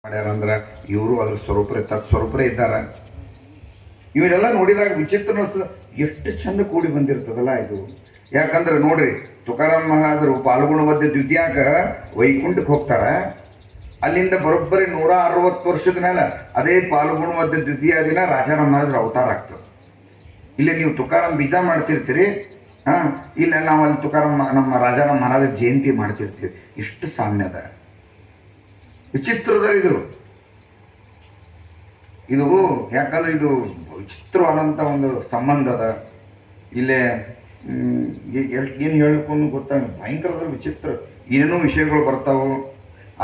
ಮಾಡ್ಯಾರಂದ್ರೆ ಇವರು ಅದ್ರ ಸ್ವರೂಪರೇ ಸ್ವರೂಪರೇ ಇದ್ದಾರೆ. ಇವರೆಲ್ಲ ನೋಡಿದಾಗ ವಿಚಿತ್ರ ಅನಿಸ್ತದ, ಎಷ್ಟು ಚಂದ ಕೂಡಿ ಬಂದಿರ್ತದಲ್ಲ ಇದು. ಯಾಕಂದ್ರೆ ನೋಡ್ರಿ, ತುಕಾರಾಮ್ ಮಹಾರಾಜರು ಪಾಲ್ಗುಣ ಮಧ್ಯ ದ್ವಿತೀಯಾಗ ವೈಕುಂಠಕ್ಕೆ ಹೋಗ್ತಾರ. ಅಲ್ಲಿಂದ ಬರೋಬ್ಬರಿ 160 ವರ್ಷದ ಮೇಲೆ ಅದೇ ಪಾಲ್ಗುಣ ಮಧ್ಯ ದ್ವಿತೀಯ ದಿನ ರಾಜಾರಾಮ್ ಮಹಾರಾಜರ ಅವತಾರ ಆಗ್ತದೆ. ಇಲ್ಲಿ ನೀವು ತುಕಾರಾಮ್ ಬೀಜ ಮಾಡ್ತಿರ್ತೀರಿ, ಇಲ್ಲ ನಾವು ಅಲ್ಲಿ ತುಕಾರಾಮ್ ನಮ್ಮ ರಾಜಾರಾಮ್ ಮಹಾರಾಜರ ಜಯಂತಿ ಮಾಡ್ತಿರ್ತೀವಿ. ಇಷ್ಟು ಸಾಮ್ಯ ಅದ, ವಿಚಿತ್ರದ ಇದು ಯಾಕಂದ್ರೆ ಇದು ವಿಚಿತ್ರವಾದಂಥ ಒಂದು ಸಂಬಂಧ ಅದ. ಇಲ್ಲೇ ಏನು ಹೇಳ್ಕೊಂಡು ಗೊತ್ತಾಗ ಭಯಂಕರದ ವಿಚಿತ್ರ ಏನೇನೋ ವಿಷಯಗಳು ಬರ್ತಾವೆ.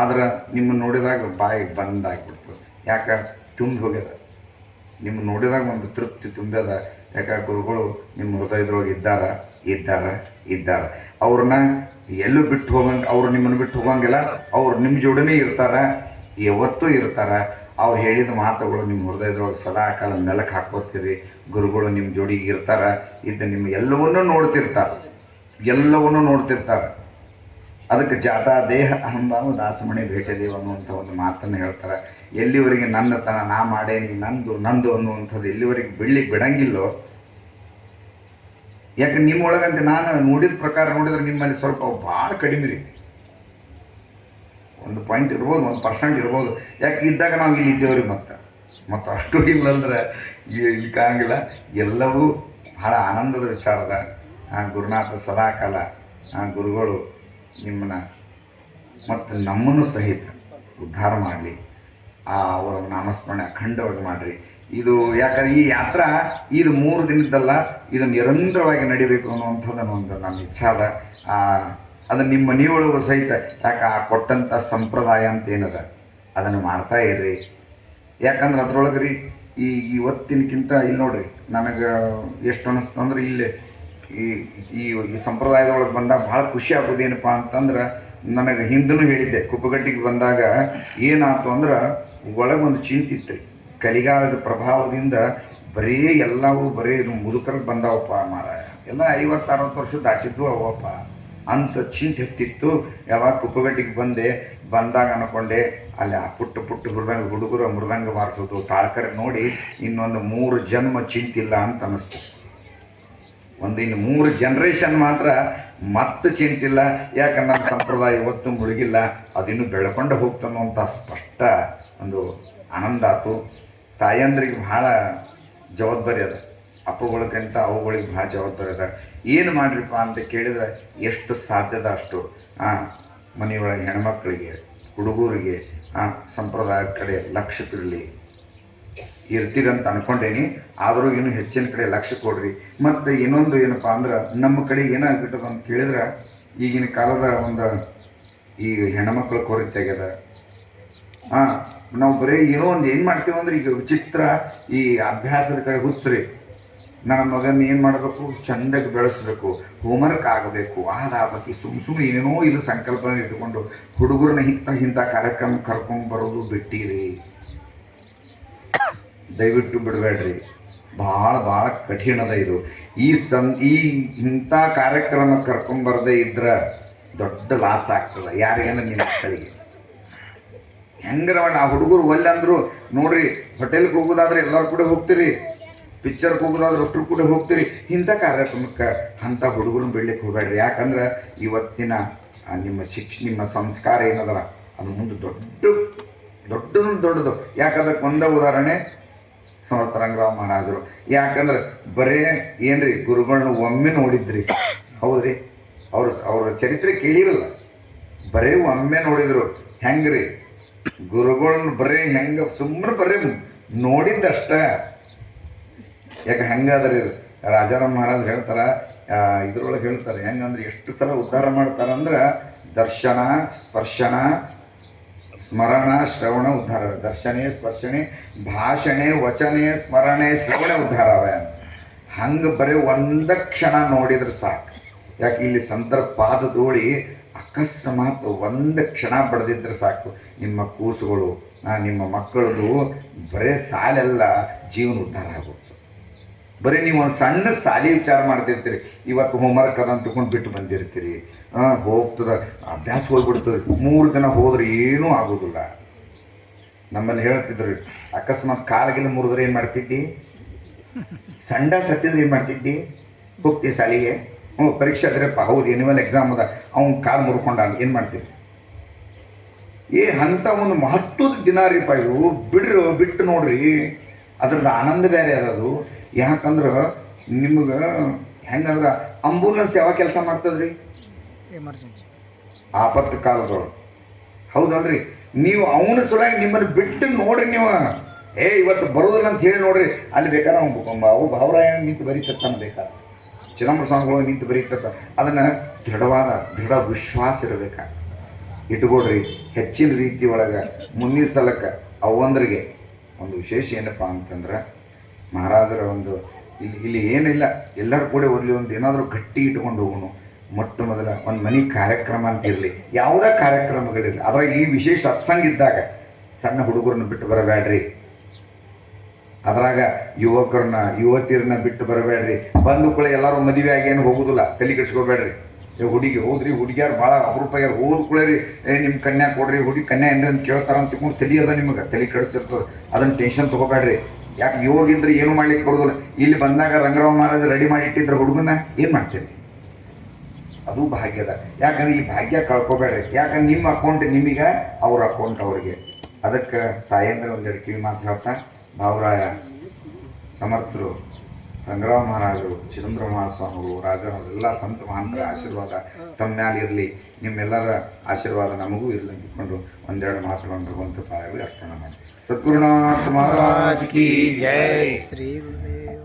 ಆದ್ರೆ ನಿಮ್ಮನ್ನು ನೋಡಿದಾಗ ಬಾಯಿಗೆ ಬಂದಾಗ್ಬಿಡ್ತದೆ. ಯಾಕೆ ತುಂಬಿ ಹೋಗ್ಯದ, ನಿಮ್ಮನ್ನು ನೋಡಿದಾಗ ಒಂದು ತೃಪ್ತಿ ತುಂಬ್ಯದ. ಯಾಕೆ ಗುರುಗಳು ನಿಮ್ಮ ಹೃದಯದೊಳಗೆ ಇದ್ದಾರೆ. ಅವ್ರನ್ನ ಎಲ್ಲೂ ಬಿಟ್ಟು ಹೋಗಂಗೆ, ಅವ್ರು ನಿಮ್ಮನ್ನು ಬಿಟ್ಟು ಹೋಗಂಗಿಲ್ಲ. ಅವ್ರು ನಿಮ್ಮ ಜೋಡನೇ ಇರ್ತಾರೆ, ಯಾವತ್ತೂ ಇರ್ತಾರೆ. ಅವ್ರು ಹೇಳಿದ ಮಾತುಗಳು ನಿಮ್ಮ ಹೃದಯದೊಳಗೆ ಸದಾ ಕಾಲ ನೆಲಕ್ಕೆ ಹಾಕೋತೀರಿ. ಗುರುಗಳು ನಿಮ್ಮ ಜೋಡಿಗೆ ಇರ್ತಾರೆ, ನಿಮ್ಮ ಎಲ್ಲವನ್ನೂ ನೋಡ್ತಿರ್ತಾರೆ. ಅದಕ್ಕೆ ಜಾತಾ ದೇಹ ಅಹಂಭಾವ ದಾಸಮಣಿ ಭೇಟದೇವ ಅನ್ನುವಂಥ ಒಂದು ಮಾತನ್ನು ಹೇಳ್ತಾರೆ. ಎಲ್ಲಿವರೆಗೆ ನನ್ನತನ ನಾ ಮಾಡೇನಿ, ನಂದು ಅನ್ನುವಂಥದ್ದು ಎಲ್ಲಿವರೆಗೆ ಬಿಡ್ಲಿಕ್ಕೆ ಬಿಡಂಗಿಲ್ಲೋ. ಯಾಕೆ ನಿಮ್ಮೊಳಗಂತೆ ನಾನು ನೋಡಿದ ಪ್ರಕಾರ ನೋಡಿದ್ರೆ ನಿಮ್ಮಲ್ಲಿ ಸ್ವಲ್ಪ ಭಾಳ ಕಡಿಮೆ ರೀ. 1% ಇರ್ಬೋದು, 1% ಇರ್ಬೋದು. ಯಾಕೆ ಇದ್ದಾಗ ನಾವು ಇಲ್ಲಿ ಇದ್ದೇವ್ರಿ. ಮತ್ತು ಅಷ್ಟು ಇಲ್ಲಂದ್ರೆ ಇಲ್ಲಿ ಕಾಣಂಗಿಲ್ಲ. ಎಲ್ಲವೂ ಭಾಳ ಆನಂದದ ವಿಚಾರದ. ಗುರುನಾಥ ಸದಾಕಾಲ ಗುರುಗಳು ನಿಮ್ಮನ್ನು ಮತ್ತು ನಮ್ಮನ್ನು ಸಹಿತ ಉದ್ಧಾರ ಮಾಡಲಿ. ಅವರ ನಾಮಸ್ಮರಣೆ ಅಖಂಡವಾಗಿ ಮಾಡಿರಿ. ಇದು ಯಾಕಂದ್ರೆ ಈ ಯಾತ್ರಾ ಇದು 3 ದಿನದ್ದಲ್ಲ, ಇದು ನಿರಂತರವಾಗಿ ನಡಿಬೇಕು ಅನ್ನುವಂಥದ್ದನ್ನು ಒಂದು ನನ್ನ ಇಚ್ಛೆ ಅದ. ಅದು ನಿಮ್ಮ ಮನೆಯೊಳಗೂ ಸಹಿತ ಯಾಕೆ ಕೊಟ್ಟಂಥ ಸಂಪ್ರದಾಯ ಅಂತ ಏನದ ಅದನ್ನು ಮಾಡ್ತಾ ಇರ್ರಿ. ಯಾಕಂದ್ರೆ ಅದ್ರೊಳಗೆ ರೀ ಇವತ್ತಿನಕ್ಕಿಂತ ಇಲ್ಲಿ ನೋಡ್ರಿ, ನನಗೆ ಎಷ್ಟು ಅನ್ನಿಸ್ತಂದ್ರೆ ಇಲ್ಲಿ ಈ ಸಂಪ್ರದಾಯದೊಳಗೆ ಬಂದಾಗ ಭಾಳ ಖುಷಿ ಆಗೋದೇನಪ್ಪ ಅಂತಂದ್ರೆ, ನನಗೆ ಹಿಂದೂ ಹೇಳಿದ್ದೆ, ಕುಪ್ಪಗಟ್ಟಿಗೆ ಬಂದಾಗ ಏನಾಯ್ತು ಅಂದ್ರೆ ಒಳಗೆ ಒಂದು ಚಿಂತಿತ್ತು ರೀ. ಕಲಿಗಾಲದ ಪ್ರಭಾವದಿಂದ ಎಲ್ಲವೂ ಮುದುಕರಿಗೆ ಬಂದಾವಪ್ಪ ಮಾರಾಯ, ಎಲ್ಲ 50-60 ವರ್ಷ ದಾಟಿದ್ವು ಅವಪ್ಪ ಅಂತ ಚಿಂತೆ ಹತ್ತಿತ್ತು. ಯಾವಾಗ ಕುಪ್ಪಗಟ್ಟಿಗೆ ಬಂದಾಗ ಅನ್ಕೊಂಡೆ, ಅಲ್ಲಿ ಆ ಪುಟ್ಟ ಹುಡುಗರು ಮೃದಂಗ ಬಾರಿಸೋದು ತಾಳ್ಕರೆ ನೋಡಿ ಇನ್ನೊಂದು 3 ಜನ್ಮ ಚಿಂತಿಲ್ಲ ಅಂತ ಅನ್ನಿಸ್ತು. ಇನ್ನು 3 ಜನರೇಷನ್ ಮಾತ್ರ ಮತ್ತೆ ಚಿಂತಿಲ್ಲ. ಯಾಕಂದ್ರೆ ನಮ್ಮ ಸಂಪ್ರದಾಯ ಇವತ್ತು ಮುಳುಗಿಲ್ಲ, ಅದಿನ್ನೂ ಬೆಳ್ಕೊಂಡು ಹೋಗ್ತಾನೋ ಅಂತ ಸ್ಪಷ್ಟ ಒಂದು ಆನಂದ ಆಯ್ತು. ತಾಯಂದ್ರಿಗೆ ಭಾಳ ಜವಾಬ್ದಾರಿ ಅದ, ಅಪ್ಪಗಳಿಗಿಂತ ಅವುಗಳಿಗೆ ಭಾಳ ಜವಾಬ್ದಾರಿ ಅದ. ಏನು ಮಾಡ್ರಿಪ್ಪ ಅಂತ ಕೇಳಿದ್ರೆ ಎಷ್ಟು ಸಾಧ್ಯದ ಅಷ್ಟು ಮನೆಯೊಳಗೆ ಹೆಣ್ಮಕ್ಳಿಗೆ ಹುಡುಗರಿಗೆ ಸಂಪ್ರದಾಯದ ಕಡೆ ಲಕ್ಷ್ಯ ಇರ್ತೀರಂತ ಅನ್ಕೊಂಡೇನಿ. ಆದರೂ ಇನ್ನೂ ಹೆಚ್ಚಿನ ಕಡೆ ಲಕ್ಷ್ಯ ಕೊಡ್ರಿ. ಮತ್ತು ಇನ್ನೊಂದು ಏನಪ್ಪ ಅಂದ್ರೆ, ನಮ್ಮ ಕಡೆ ಏನಾಗ್ಬಿಟ್ಟದ ಅಂತ ಕೇಳಿದ್ರೆ, ಈಗಿನ ಕಾಲದ ಒಂದು ಈಗ ಹೆಣ್ಮಕ್ಳ ಕೊರತೆ ಆಗ್ಯದ. ನಾವು ಬರೀ ಏನೋ ಒಂದು ಏನು ಮಾಡ್ತೀವಿ ಅಂದ್ರೆ, ಈಗ ವಿಚಿತ್ರ ಈ ಅಭ್ಯಾಸದ ಕಡೆ ಹುಚ್ಚರಿ. ನನ್ನ ಮಗನ ಏನು ಮಾಡಬೇಕು, ಚೆಂದಾಗಿ ಬೆಳೆಸ್ಬೇಕು, ಹೋಮ್ವರ್ಕ್ ಆಗಬೇಕು, ಆದಾಗಬೇಕು, ಸುಮ್ಮನೆ ಏನೇನೋ ಇಲ್ಲ ಸಂಕಲ್ಪನೆ ಇಟ್ಕೊಂಡು ಹುಡುಗರನ್ನ ಇಂಥ ಕಾರ್ಯಕ್ರಮ ಕರ್ಕೊಂಡ್ಬರೋದು ಬಿಟ್ಟಿರಿ. ದಯವಿಟ್ಟು ಬಿಡಬೇಡ್ರಿ. ಭಾಳ ಕಠಿಣದ ಇದು. ಇಂಥ ಕಾರ್ಯಕ್ರಮ ಕರ್ಕೊಂಬರದೇ ಇದ್ರೆ ದೊಡ್ಡ ಲಾಸ್ ಆಗ್ತದೆ. ಯಾರಿಗಂದ್ರೆ ನಿಮ್ಮ ಮಕ್ಕಳಿಗೆ ಹೆಂಗರ ಆ ಹುಡುಗರು ಒಲ್ಲೆಂದ್ರು ನೋಡ್ರಿ, ಹೋಟೆಲ್ಗೆ ಹೋಗೋದಾದ್ರೆ ಎಲ್ಲರೂ ಕೂಡ ಹೋಗ್ತೀರಿ, ಪಿಕ್ಚರ್ಗೆ ಹೋಗೋದಾದ್ರೆ ಒಟ್ಟರು ಕೂಡ ಹೋಗ್ತೀರಿ. ಇಂಥ ಕಾರ್ಯಕ್ರಮಕ್ಕೆ ಅಂಥ ಹುಡುಗರನ್ನ ಬಿಡ್ಲಿಕ್ಕೆ ಹೋಗಬೇಡ್ರಿ. ಯಾಕಂದ್ರೆ ಇವತ್ತಿನ ನಿಮ್ಮ ಸಂಸ್ಕಾರ ಏನದಲ್ಲ ಅದು ಮುಂದೆ ದೊಡ್ಡದು. ಯಾಕಂದ್ರೆ ಒಂದೇ ಉದಾಹರಣೆ ಸಮರ್ಥ ರಂಗರಾವ್ ಮಹಾರಾಜರು. ಯಾಕಂದ್ರೆ ಬರೇ ಏನ್ರಿ ಗುರುಗಳನ್ನ ಒಮ್ಮೆ ನೋಡಿದ್ರಿ, ಹೌದ್ರಿ, ಅವ್ರ ಚರಿತ್ರೆ ಕೇಳಿರಲ್ಲ, ಬರೇ ಒಮ್ಮೆ ನೋಡಿದ್ರು. ಹೆಂಗ್ರಿ ಗುರುಗಳನ್ನ ಹೆಂಗೆ ಸುಮ್ಮನೆ ನೋಡಿದ್ದಷ್ಟ. ಯಾಕೆ ಹೆಂಗಾದ್ರಿ ರಾಜಾರಾಮ್ ಮಹಾರಾಜ್ ಹೇಳ್ತಾರೆ, ಇದ್ರೊಳಗೆ ಹೇಳ್ತಾರೆ ಹೆಂಗಂದ್ರೆ ಎಷ್ಟು ಸಲ ಉದ್ಧಾರ ಮಾಡ್ತಾರಂದ್ರೆ, ದರ್ಶನ ಸ್ಪರ್ಶನ ಸ್ಮರಣ ಶ್ರವಣ ಉದ್ಧಾರ. ದರ್ಶನೆ ಸ್ಪರ್ಶನೆ ಭಾಷಣೆ ವಚನೆ ಸ್ಮರಣೆ ಶ್ರವಣ ಉದ್ಧಾರ ಅವ. ಹಂಗೆ ಬರೀ 1 ಕ್ಷಣ ನೋಡಿದ್ರೆ ಸಾಕು. ಯಾಕೆ ಇಲ್ಲಿ ಸಂತರ ಪಾದದೋಳಿ ಅಕಸ್ಮಾತ್ 1 ಕ್ಷಣ ಬಡ್ದಿದ್ರೆ ಸಾಕು, ನಿಮ್ಮ ಕೂಸುಗಳು ನಿಮ್ಮ ಮಕ್ಕಳದು ಬರೀ ಸಾಲೆಲ್ಲ ಜೀವನ ಉದ್ಧಾರ ಆಗುತ್ತೆ. ಬರೀ ನೀವು ಒಂದು ಸಣ್ಣ ಸಾಲಿ ವಿಚಾರ ಮಾಡ್ತಿರ್ತೀರಿ, ಇವತ್ತು ಹೋಮ್ವರ್ಕ್ ಅದನ್ನು ತಗೊಂಡು ಬಿಟ್ಟು ಬಂದಿರ್ತೀರಿ, ಹೋಗ್ತದೆ ಅಭ್ಯಾಸ ಹೋಗ್ಬಿಡ್ತದೆ. 3 ದಿನ ಹೋದ್ರೆ ಏನೂ ಆಗೋದಿಲ್ಲ. ನಮ್ಮಲ್ಲಿ ಹೇಳ್ತಿದ್ರು ಅಕಸ್ಮಾತ್ ಕಾಲಗಿಲ್ಲ ಮುರಿದ್ರೆ ಏನು ಮಾಡ್ತಿದ್ದಿ, ಸಂಡ ಸತ್ತಿದ್ರೆ ಏನು ಮಾಡ್ತಿದ್ದಿ, ಹೋಗ್ತಿ ಶಾಲೆಗೆ, ಪರೀಕ್ಷೆ ಅದ್ರಪ್ಪ ಹೌದು ಎನ್ಯುವಲ್ ಎಕ್ಸಾಮ್ ಅದ, ಅವ್ನು ಕಾಲು ಮುರ್ಕೊಂಡ ಏನು ಮಾಡ್ತೀವಿ? ಅಂಥ ಒಂದು ಮಹತ್ವದ ದಿನ ರೀಪ ಇವು. ಬಿಟ್ಟು ನೋಡ್ರಿ, ಅದ್ರದ್ದು ಆನಂದ ಬೇರೆ ಅದದು. ಯಾಕಂದ್ರೆ ನಿಮ್ಗೆ ಹೆಂಗಂದ್ರೆ ಅಂಬುಲೆನ್ಸ್ ಯಾವ ಕೆಲಸ ಮಾಡ್ತದ್ರಿ? ಎಮರ್ಜೆನ್ಸಿ ಆಪತ್ತು ಕಾಲದೊಳಗೆ, ಹೌದಲ್ರಿ? ನೀವು ಅವನ ಸಲುವಾಗಿ ನಿಮ್ಮನ್ನು ಬಿಟ್ಟು ನೋಡ್ರಿ. ನೀವು ಇವತ್ತು ಬರೋದಿಲ್ಲ ಅಂತ ಹೇಳಿ ನೋಡ್ರಿ, ಅಲ್ಲಿ ಬೇಕಾದ್ರೆ ಅವು ಭಾವರಾಯ ನಿಂತು ಬರೀತಾನ, ಬೇಕಾದ್ರೆ ಚಿದಂಬರ ಸ್ವಾಮಿಗಳು ನಿಂತು ಬರೀತತ್ತ. ಅದನ್ನು ದೃಢ ವಿಶ್ವಾಸ ಇರಬೇಕಾಗ ಇಟ್ಕೊಡ್ರಿ. ಹೆಚ್ಚಿನ ರೀತಿ ಒಳಗೆ ಮುಂದಿನ ಸಲಕ್ಕೆ ಅವಂದ್ರಿಗೆ ಒಂದು ವಿಶೇಷ ಏನಪ್ಪ ಅಂತಂದ್ರೆ, ಮಹಾರಾಜರ ಒಂದು ಇಲ್ಲಿ ಏನಿಲ್ಲ, ಎಲ್ಲರೂ ಕೂಡ ಒಂದು ಏನಾದರೂ ಗಟ್ಟಿ ಇಟ್ಕೊಂಡು ಹೋಗೋಣ. ಮೊಟ್ಟ ಮೊದಲ ಒಂದು ಮನೆ ಕಾರ್ಯಕ್ರಮ ಅಂತ ಇರಲಿ, ಯಾವುದೇ ಕಾರ್ಯಕ್ರಮಗಳಿರಲಿ, ಅದ್ರಾಗ ಈ ವಿಶೇಷ ಸತ್ಸಂಗ ಇದ್ದಾಗ ಸಣ್ಣ ಹುಡುಗರನ್ನ ಬಿಟ್ಟು ಬರಬೇಡ್ರಿ. ಅದ್ರಾಗ ಯುವತಿಯರನ್ನ ಬಿಟ್ಟು ಬರಬೇಡ್ರಿ. ಬಂದು ಕೂಡ ಎಲ್ಲರೂ ಮದುವೆ ಆಗಿ ಏನು ಹೋಗೋದಿಲ್ಲ, ತಲೆ ಕೆಡ್ಸ್ಕೋಬೇಡ್ರಿ. ಹುಡುಗಿ ಹೋದ್ರಿ, ಹುಡುಗಿಯಾರು ಭಾಳ ಅಪರೂಪಾಗ್ಯಾರ, ಹೋದ್ಕೊಳ್ಳೇರಿ ನಿಮ್ಮ ಕನ್ಯಾ ಕೊಡ್ರಿ, ಕನ್ಯಾ ಏನ್ರಿ ಅಂತ ಕೇಳ್ತಾರ ಅಂತ ತಿಳ್ಕೊಂಡು ತಲೆ ಅದ ನಿಮಗೆ, ತಲೆ ಕೆಡಿಸಿರ್ತದೆ. ಅದನ್ನು ಟೆನ್ಷನ್ ತೊಗೋಬೇಡ್ರಿ. ಯಾಕೆ ಯೋಗಿದ್ರೆ ಏನು ಮಾಡ್ಲಿಕ್ಕೆ ಬರೋದಿಲ್ಲ. ಇಲ್ಲಿ ಬಂದಾಗ ರಂಗರಾವ್ ಮಹಾರಾಜ ರೆಡಿ ಮಾಡಿ ಇಟ್ಟಿದ್ರೆ ಹುಡುಗನ್ನ ಏನು ಮಾಡ್ತೀರಿ? ಅದು ಭಾಗ್ಯದ. ಯಾಕಂದ್ರೆ ಈ ಭಾಗ್ಯ ಕಳ್ಕೊಬೇಡ್ರಿ. ಯಾಕಂದ್ರೆ ನಿಮ್ಮ ಅಕೌಂಟ್ ನಿಮಗೆ, ಅವ್ರ ಅಕೌಂಟ್ ಅವ್ರಿಗೆ. ಅದಕ್ಕೆ ತಾಯಂದ್ರೆ ಒಂದೆರಡು ಕಿವಿ ಮಾತು ಹೇಳ್ತಾ, ಭಾವರಾಯ ಸಮರ್ಥರು, ರಂಗರಾವ್ ಮಹಾರಾಜರು, ಚಿದಂಬರ ಮಹಾಸ್ವಾಮಿಗಳು, ರಾಜರವರೆಲ್ಲ ಸಂತ ಮಹಾಂತರ ಆಶೀರ್ವಾದ ತಮ್ಮ ಮ್ಯಾಲೆ ಇರಲಿ. ನಿಮ್ಮೆಲ್ಲರ ಆಶೀರ್ವಾದ ನಮಗೂ ಇರಲಿ ಅಂದ್ಕೊಂಡು ಒಂದೆರಡು ಮಾತುಗಳನ್ನು ಭಗವಂತ ಪಾಯವಿ ಅರ್ಪಣೆ ಮಾಡಿ. ಸದ್ಗುರುನಾಥ ಮಹಾರಾಜ್ ಕಿ ಜೈ. ಶ್ರೀ ಗುರುದೇವ